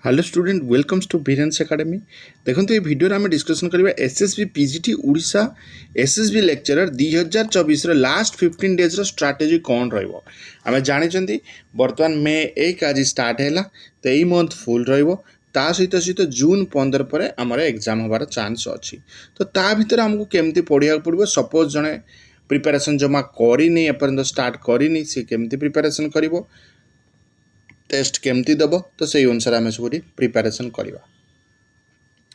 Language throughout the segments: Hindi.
Hello student welcomes to Biren's academy. देखो ये वीडियो आम डिस्कसन करवा SSB PGT Odisha SSB lecturer 2024 last 15 days strategy कौन रहा जानी बर्तमान मे 1 आज स्टार्ट है तो यही मंथ फुल ता सहित सहित जून 15 पर आमर एग्जाम होबार चांस अच्छी। तो ता भीतर आमको केमती पढ़िया पड़ो सपोज जड़े प्रिपेरेसन जमा करनी एपर्यंत स्टार्ट करनी सी केमती प्रिपेरेसन कर टेस्ट केमती दब तो से अनुसार आम सब प्रिपेरेसन करवा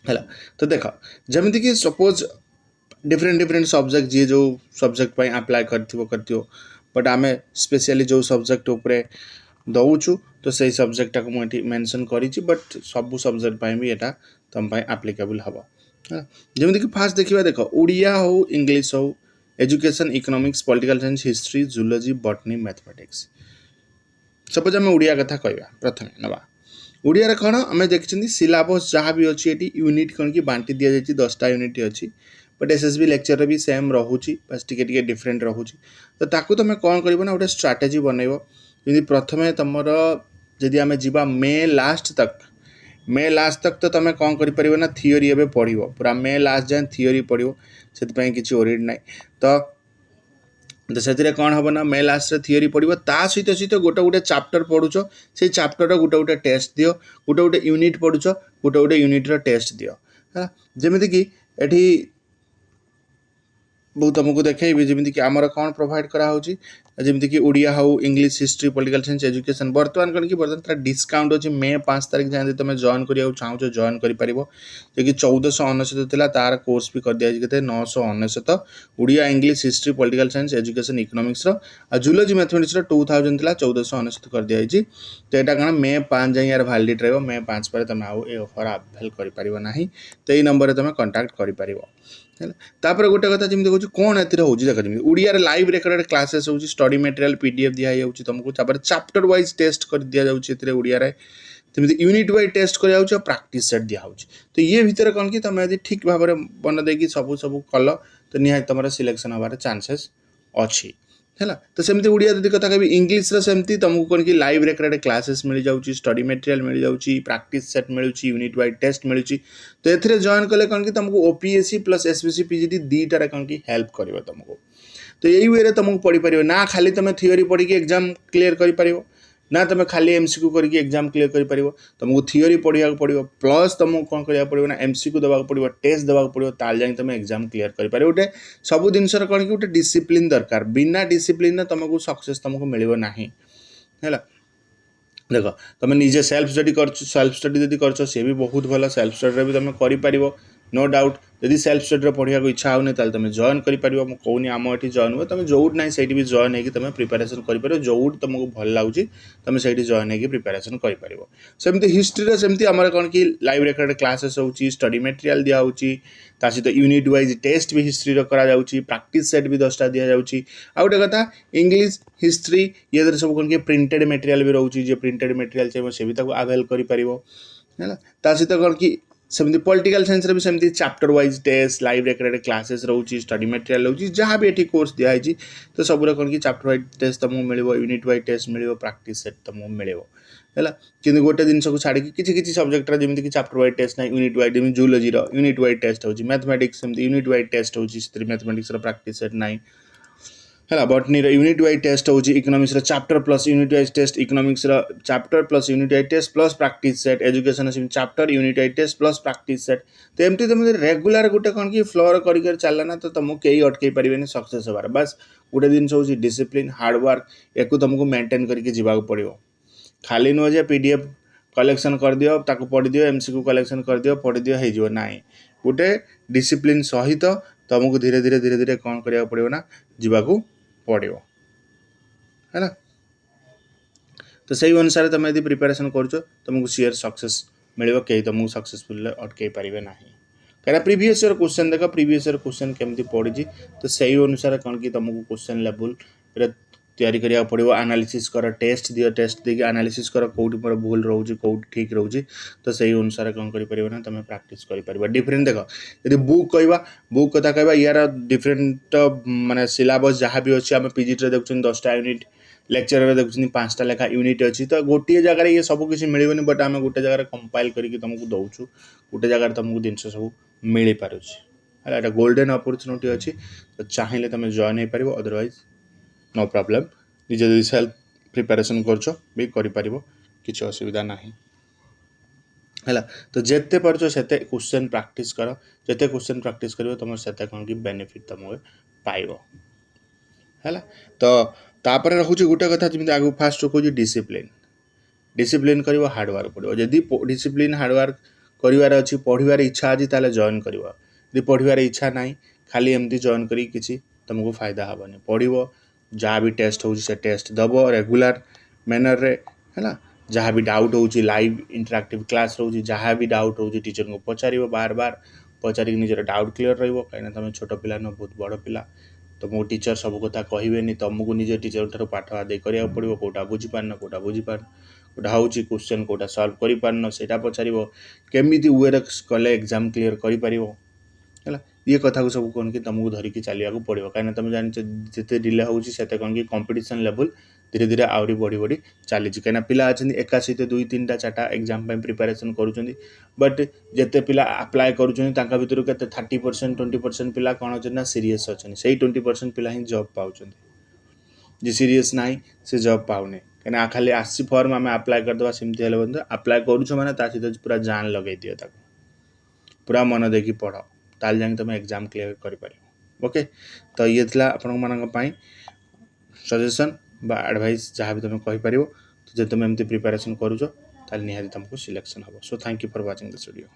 है। तो देख जमीक कि सपोज डिफरेंट डिफरेंट सब्जेक्ट जी जो सब्जेक्ट आप्लाय कर बट आम स्पेशली जो सब्जेक्ट उपरे दौचु तो से सब्जेक्ट को मुझे मेंशन करी बट सब सब्जेक्ट भी यहाँ तुम आप्लिकेबल हम है। जमीक फास्ट देखा देख ओडिया हो इंग्लीश हो education economics political science history zoology botany mathematics suppose आम ओडिया कथा कहवा प्रथम नवा ओडिया कौन आम देखते सिलेबस जहाँ भी अच्छी ये यूनिट कौन कि बांटी दि जाए 10टा यूनिट अच्छी बट एसएसबी लेक्चर भी सेम रोचे बस टी डिफरेंट रोचे। तो ताकू तुम कौन कर गोटे स्ट्राटेजी बनइब जमी प्रथम तुम जदि आम जा मे लास्ट तक तो तुम कौन कर ना थियोरी एवं पढ़ पूरा मे लास्ट जाए थियोरी पढ़ो से किसी ओरिड ना। तो से कौन हम ना मे लास्ट थियोरी पढ़ो ता सहित सहित गोटे गोटे चैप्टर पढ़ुच से चैप्टर गोटे गोटे टेस्ट दियो गोटे गोटे यूनिट पढ़ुच गोटे गोटे यूनिट्र टेस्ट दियो है। जमीक ये बहुत तुमको देखी जमीक आमर कौन प्रोवाइड कराऊँगी जमीक ओडिया हो English history political science education बर्तमान कौन कि बर्तमान तार डिस्काउंट अच्छी मे 5 तारीख जाए तुम जॉइन करा चाहो जॉइन कर जो कि 1499 तार कोर्स भी कर दिया के 999 Odia English history political science education economics zoology mathematics 2000 था 1499 कर दिया। तो यहाँ कौन मे 5 जाए यार वैलिडिटी रहा मे 5 पर तुम ऑफर अवेल करना तो यही नंबर तुम कांटेक्ट कर तापर गोटे कथा जमी कहूँ कौन ए देख जमी ओडिया लाइव रेकर्डेड क्लासेस हो स्टडी मटेरियल पीडीएफ दिखाई तुमको चैप्टर वाइज टेस्ट कर दि जाऊँगी ओडिया जमी यूनिट वाइज टेस्ट कर प्रैक्टिस सेट दिखाऊँ। तो ये भितर कौन कि तुम यदि ठीक भाव में मन देकी सब सब कल तो निहाती तुम सिलेक्शन होबार चांसेस अच्छी है। तो सेमती ओडिया जब कथा कह इंग्लीश सेमती तुमको कौन कि लाइव रेकर्डेड क्लासेस मिल जाऊँगी स्टडी मटेरियल मिल जाऊँगी प्रैक्टिस सेट मिलूँ यूनिट वाइज टेस्ट मिलूँ। तो ये जॉइन कले कौन कि तुमको ओपीएससी प्लस एसबीसी पीजीटी दीटार कौन कि हेल्प कर तुमको। तो यही वे तुमको पढ़ी पार ना खाली तुम थियोरी पढ़ी एग्जाम क्लीयर कर ना तुम खाली एमसीक्यू करके एग्जाम क्लीयर कर तुमको थियोरी पढ़ा पड़ो प्लस तुमको कौन करा पड़ो ना एमसीक्यू देवा पड़ो टेस्ट देवा पड़ो ताल जाए तुम एग्जाम क्लीयर कर गोटे सब जिनसर कौन कि गोटे डिसिप्लिन दरकार बिना डिसिप्लिन तुमको सक्सेस तुमको मिल ना है। देख तुम निजे सेल्फ स्टडी जब कर सी भी बहुत भल सेल्फ स्टडी भी तुम कर नो डाउट जदि सेल्फ स्टडी पढ़ा इच्छा होनी तुम जॉइन कर कहूनी आम ये जॉइन हुए तुम जोट ना से भी जॉइन होगी तुम प्रिपेरेसन कर जोट तुमको भल लगुच तुम से जॉइन होगी प्रिपेरेसन करमती हिस्ट्री सेमती आम कौन कि लाइव रेकर्ड क्लासेस हो स्टडी मटेरियल दिखाऊँगी सहित यूनिट वाइज टेस्ट भी हिस्ट्री प्रैक्टिस सेट भी 10टा दि जाऊँगी। आ गए कथा इंग्लीश हिस्ट्री ये सब कौन कि प्रिंटेड मटेरियल भी रोचे जो प्रिंटेड मटेरियल चाहिए से भी अवेल कर सहित कौन कि सेमती पॉलिटिकल साइंस भी सेमती chapter wise test live recorded classes रोचे स्टडी मटेरियल रोचे जहाँ भी ये कोर्स दिखाई तो सब कौन कि चैप्टर वाइज टेस्ट तुमको मिल यूनिट वाइज टेस्ट मिल प्रैक्टिस सेट तुमको मिल है कि गोटे जिन को छाड़ी किसी सब्जेक्ट जमीक चैप्टर वाइज टेस्ट ना यूनिट वाइज जमी जूलॉजी यूनिट वाइज टेस्ट हो मैथमेटिक्स यूनिट वाइज टेस्ट हो मैथमेटिक्स प्रैक्टिस सेट ना है बॉटनी यूनिट वाइज टेस्ट हो economics chapter plus unit wise test economics chapter plus unit wise test plus practice set education chapter unit wise test plus practice set. तो एमती तुम रेगुलर गोटे कौन कि फ्लोर कर चलना तो तुमको कहीं अटकई पारे सक्सेस होबार बस गोटे जिन हूँ डिसिप्लिन हार्डवर्क या तुमको मेंटेन करके जीवाक पड़ो खाली नुह जे पीडीएफ कलेक्शन कर दियो ताको पढ़ दियो एमसीक्यू कलेक्शन कर दियो पढ़ दियो हो ना गोटे डिसिप्लिन सहित तुमको धीरे धीरे धीरे धीरे कौन करा पड़ो ना जीवाक पड़ो है। तो सही अनुसार तुम यदि प्रिपेरेसन कर तुमको सीयर सक्सेस मिल कहीं तुमको सक्सेसफुल अटकई पारे ना कहीं प्रीवियस ईयर क्वेश्चन देख प्रीवियस ईयर क्वेश्चन केमती पड़ी तो सही अनुसार कौन कि तुमको क्वेश्चन लेवल तैयारी करा पड़ो एनालिसिस कर टेस्ट दियो टेस्ट देखिए एनालिसिस कर कौटी मोर भूल रोचे कौटी ठीक रोचे तो सही अनुसार कौन कर ना तुम प्रैक्टिस कर डिफरेंट देख यदि बुक कहवा बुक कथा कहवा यार डिफरेंट माने सिलेबस जहाँ भी अच्छे आम पीजीटी देखुं 10टा यूनिट लेक्चर देखुं 5टा लेखा यूनिट अच्छी तो गोटे जगह ये सब किसी मिलनी बट आम गोटे जगह कंपाइल करके तुमको दौचु गोटे जगह तुमको जिन सब मिल पारे है गोल्डन अपॉर्चुनिटी अच्छी तो चाहिए तुम जॉइन हो पार अदरवाइज नो प्रॉब्लम निजे सेल्फ प्रिपरेशन कर किसी असुविधा ना है तो जिते पार्छ से क्वेश्चन प्रैक्टिस कर जिते क्वेश्चन प्रैक्टिस कर तुम से कौन कि बेनिफिट तुम पाइब है तो तापर रोचे गोटे कथा जमी आगे फास्ट कहूँ डिसिप्लिन डिसिप्लिन कर हार्डवर्क पड़ो जदि डिसिप्लिन हार्डवर्क करार अच्छी पढ़ार इच्छा अच्छी ताले जॉइन कर पढ़ार इच्छा ना खाली एमती जॉइन कर तुमको फायदा हेनी पढ़ो जहाँ भी टेस्ट हो टेस्ट दब रेगुलर मैनर रे है जहाँ भी डाउट हो लाइव इंटरैक्टिव क्लास रोचे जहाँ भी डाउट हो टीचर को पचार बार बार पचारिक निजर डाउट क्लीयर रही तुम छोट पिला न बहुत बड़ पिला तुमको टीचर सब कथा कहे तुमको निजे टीचर ठार पाठ आदाय करा पड़ो कौटा बुझीपारन कौटा बुझीपार कौटा हूँ क्वेश्चन कौटा सल्व कर से पचार केमी वे कले एग्जाम क्लीयर कर ये कथा को सब कौन कि तुमको धरिकी चलने को पड़ो कहीं तुम जान जिते डिले होते कौन कि कंपटीशन लेवल धीरे धीरे आहरी बढ़ी बढ़ी चली कहीं पिला अच्छा एका सहित 2 3 4टा एग्जाम प्रिपरेशन करुँच बट जिते पिला अप्लाई कर भितर के 30% 20% पिला कौन अच्छे ना सीरीयस अच्छा से 20% पिला ही जॉब पाँच जी सीरीयस ना से जॉब पाने कहीं खाली आसी फॉर्म आम अप्लाई करदे सेमती बंधु अप्लाई करुच मैंने सहित पूरा जान लगे दियो पूरा मन देखी पढ़ ताल जाए तुम एग्जाम क्लीयर कर ओके तो ये थी आपण सजेशन बा एडवाइस जहाँ भी तुम कहीपर तो जब तुम एमती प्रिपरेशन करुच निहाती तुमको सिलेक्शन हम so thank you for watching this video.